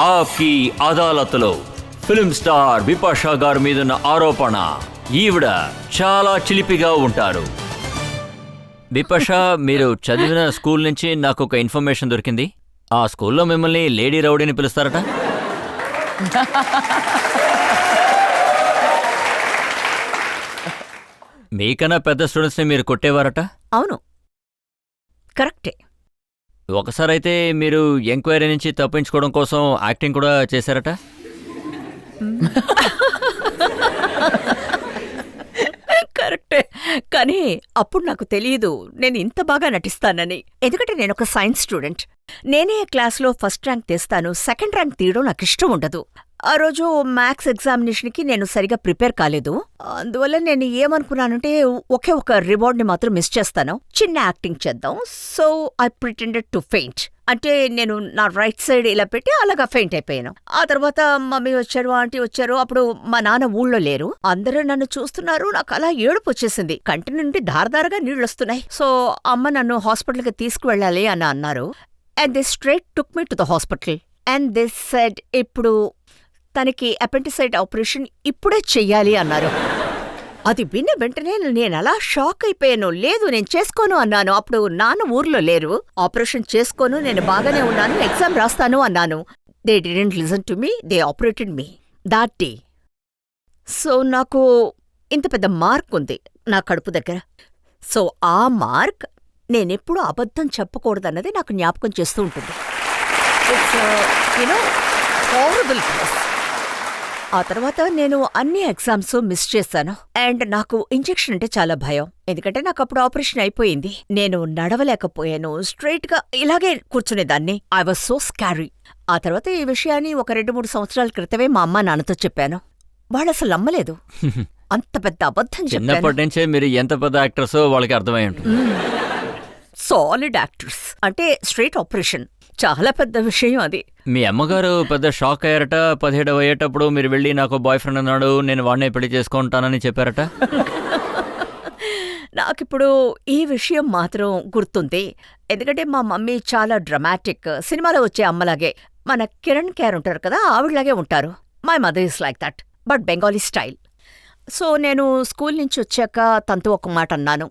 ఆప్కి అదాలత్లో film star Bipasha గారి మీదున్న ఆరోపణ ఈవిడ చాలా చిలిపిగా ఉంటారు. బిపాషా, మీరు చదివిన స్కూల్ నుంచి నాకు ఒక ఇన్ఫర్మేషన్ దొరికింది. ఆ స్కూల్లో మిమ్మల్ని లేడీ రౌడీని పిలుస్తారట. మీకన్నా పెద్ద స్టూడెంట్స్ని మీరు కొట్టేవారట. అవును, కరెక్టే. ఒకసారైతే మీరు ఎంక్వైరీ నుంచి తప్పించుకోవడం కోసం యాక్టింగ్ కూడా చేశారట. కరెక్టే, కానీ అప్పుడు నాకు తెలియదు నేను ఇంత బాగా నటిస్తానని. ఎందుకంటే నేను ఒక సైన్స్ స్టూడెంట్. నేనే క్లాస్లో ఫస్ట్ ర్యాంక్ తెస్తాను, సెకండ్ ర్యాంక్ తీయడం నాకు ఇష్టం ఉండదు. ఆ రోజు మ్యాథ్స్ ఎగ్జామినేషన్కి నేను సరిగా ప్రిపేర్ కాలేదు. అందువల్ల నేను ఏమనుకున్నానంటే ఒకే ఒక రివార్డ్ని మాత్రం మిస్ చేస్తాను, చిన్న యాక్టింగ్ చేద్దాం. So I pretended to faint. అంటే నేను నా రైట్ సైడ్ ఇలా పెట్టి అలాగా ఫెయింట్ అయిపోయాను. ఆ తర్వాత మమ్మీ వచ్చారు, ఆంటీ వచ్చారు. అప్పుడు మా నాన్న ఊళ్ళో లేరు. అందరూ నన్ను చూస్తున్నారు. నాకు అలా ఏడుపు వచ్చేసింది. కంటి నుండి ధారధారగా నీళ్ళొస్తున్నాయి. సో అమ్మ నన్ను హాస్పిటల్కి తీసుకువెళ్ళాలి అని అన్నారు. And they straight took me to the hospital. And they said ఇప్పుడు తనకి అపెండిసైట్ ఆపరేషన్ ఇప్పుడే చెయ్యాలి అన్నారు. అది విన్న వెంటనే నేను అలా షాక్ అయిపోయాను. లేదు, నేను చేసుకోను అన్నాను. అప్పుడు నాన్న ఊర్లో లేరు. ఆపరేషన్ చేసుకోను, నేను బాగానే ఉన్నాను, ఎగ్జామ్ రాస్తాను అన్నాను. They didn't listen to me, they operated me that day. So నాకు ఇంత పెద్ద మార్క్ ఉంది నా కడుపు దగ్గర. సో ఆ మార్క్ నేనెప్పుడూ అబద్ధం చెప్పకూడదన్నది నాకు జ్ఞాపకం చేస్తూ ఉంటుంది. It's you know horrible place. ఆ తర్వాత నేను అన్ని ఎగ్జామ్స్ మిస్ చేశాను. అండ్ నాకు ఇంజెక్షన్ అంటే చాలా భయం. ఎందుకంటే నాకు అప్పుడు ఆపరేషన్ అయిపోయింది. నేను నడవలేకపోయాను. స్ట్రైట్ గా ఇలాగే కూర్చునేదాన్ని. I was so scary. ఆ తర్వాత ఈ విషయాన్ని ఒక 2-3 సంవత్సరాల క్రితమే మా అమ్మ నాన్నతో చెప్పాను. వాళ్ళు అసలు నమ్మలేదు. అంత పెద్ద అబద్ధం చెప్పాను. చిన్నప్పటి నుంచే మీరు ఎంత పెద్ద యాక్టర్సో వాళ్ళకి అర్థమై ఉంటుంది. సాలిడ్ యాక్టర్స్ అంటే స్ట్రైట్ ఆపరేషన్ చాలా పెద్ద విషయం అది. మీ అమ్మగారు పెద్ద షాక్ అయ్యారట. 17 అయ్యేటప్పుడు మీరు వెళ్ళి నాకు బాయ్ ఫ్రెండ్ అన్నాడు, నేను వాడినే పెళ్లి చేసుకుంటానని చెప్పారట. నాకిప్పుడు ఈ విషయం మాత్రం గుర్తుంది. ఎందుకంటే మా మమ్మీ చాలా డ్రమాటిక్. సినిమాలో వచ్చే అమ్మలాగే, మన కిరణ్ కేర్ ఉంటారు కదా, ఆవిడలాగే ఉంటారు. My mother is like that, but Bengali style. So నేను స్కూల్ నుంచి వచ్చాక తనతో ఒక మాట అన్నాను,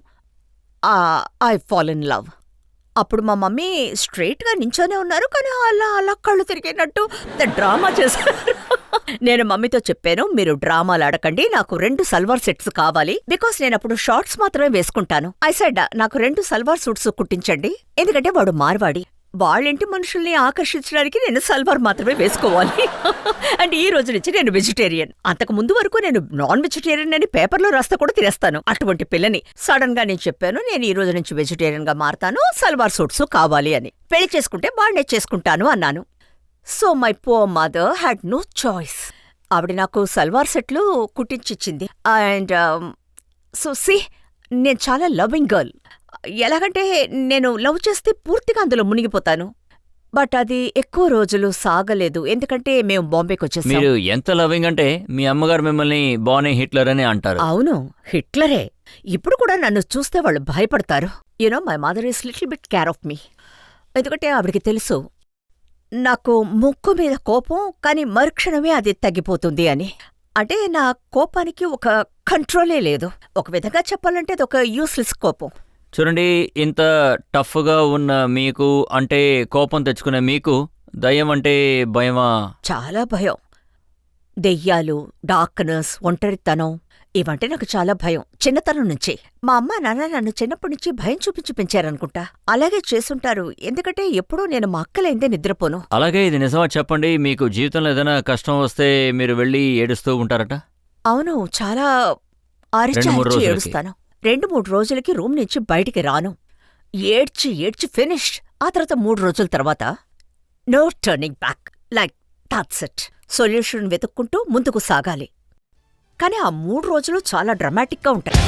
ఐ ఫాల్ ఇన్ లవ్. అప్పుడు మా మమ్మీ స్ట్రైట్గా నించోనే ఉన్నారు, కానీ అలా అలా కళ్ళు తిరిగినట్టు డ్రామా చేశారు. నేను మమ్మీతో చెప్పాను, మీరు డ్రామాలు ఆడకండి, నాకు 2 సల్వార్ సెట్స్ కావాలి. బికాస్ నేను అప్పుడు షార్ట్స్ మాత్రమే వేసుకుంటాను. ఐ సెడ్ నాకు 2 సల్వార్ సూట్స్ కుట్టించండి. ఎందుకంటే వాడు మార్వాడి, వాళ్ళింటి మనుషుల్ని ఆకర్షించడానికి నేను సల్వార్ మాత్రమే వేసుకోవాలి. అండ్ ఈ రోజు నుంచి నేను వెజిటేరియన్. అంతకు ముందు వరకు నేను నాన్ వెజిటేరియన్ అని పేపర్లో రాస్తా కూడా తినేస్తాను. అటువంటి పిల్లని సడన్ గా నేను చెప్పాను, నేను ఈ రోజు నుంచి వెజిటేరియన్ గా మారతాను, సల్వార్ సూట్స్ కావాలి అని. పెళ్లి చేసుకుంటే వాడినే చేసుకుంటాను అన్నాను. So my poor mother had no choice. ఆవిడ నాకు సల్వార్ సెట్లు కుట్టించిచ్చింది. అండ్ సో సి, నేను చాలా లవింగ్ గర్ల్. ఎలాగంటే నేను లవ్ చేస్తే పూర్తిగా అందులో మునిగిపోతాను. బట్ అది ఎక్కువ రోజులు సాగలేదు, ఎందుకంటే మేము బాంబేకి వచ్చేసాం. మీరు ఎంత లవింగ్ అంటే మీ అమ్మగారు మిమ్మల్ని బానీ హిట్లర్ అని అంటారు. అవును, హిట్లరే. ఇప్పుడు కూడా నన్ను చూస్తే వాళ్ళు భయపడతారు. You know my mother is little bit care of me. ఎందుకంటే ఆవిడికి తెలుసు నాకు ముక్కు మీద కోపం, కానీ మరుక్షణమే అది తగ్గిపోతుంది అని. అంటే నా కోపానికి ఒక కంట్రోలే లేదు. ఒక విధంగా చెప్పాలంటే అది ఒక యూస్లెస్ కోపం. చూడండి, ఇంత టఫ్గా ఉన్న మీకు, అంటే కోపం తెచ్చుకునే మీకు, దయ్యం అంటే భయమా? చాలా భయం. దెయ్యాలు, డార్క్నెస్, ఒంటరితనం ఇవంటే నాకు చాలా భయం చిన్నతనం నుంచి. మా అమ్మ నాన్న నన్ను చిన్నప్పటి నుంచి భయం చూపించి పెంచారనుకుంటా. అలాగే చేసుంటారు, ఎందుకంటే ఎప్పుడూ నేను మా అక్కలేందే నిద్రపోను. అలాగే ఇది నిజమా చెప్పండి, మీకు జీవితంలో ఏదైనా కష్టం వస్తే మీరు వెళ్ళి ఏడుస్తూ ఉంటారట? అవును, చాలా అరిచి ఏడుస్తాను. 2-3 రోజులకి రూమ్ నుంచి బయటికి రాను. ఏడ్చి ఏడ్చి ఫినిష్. ఆ తర్వాత 3 రోజుల తర్వాత no turning back, like that's it. Solution వెతుక్కుంటూ ముందుకు సాగాలి. కానీ ఆ 3 రోజులు చాలా డ్రమాటిక్గా ఉంటాయి.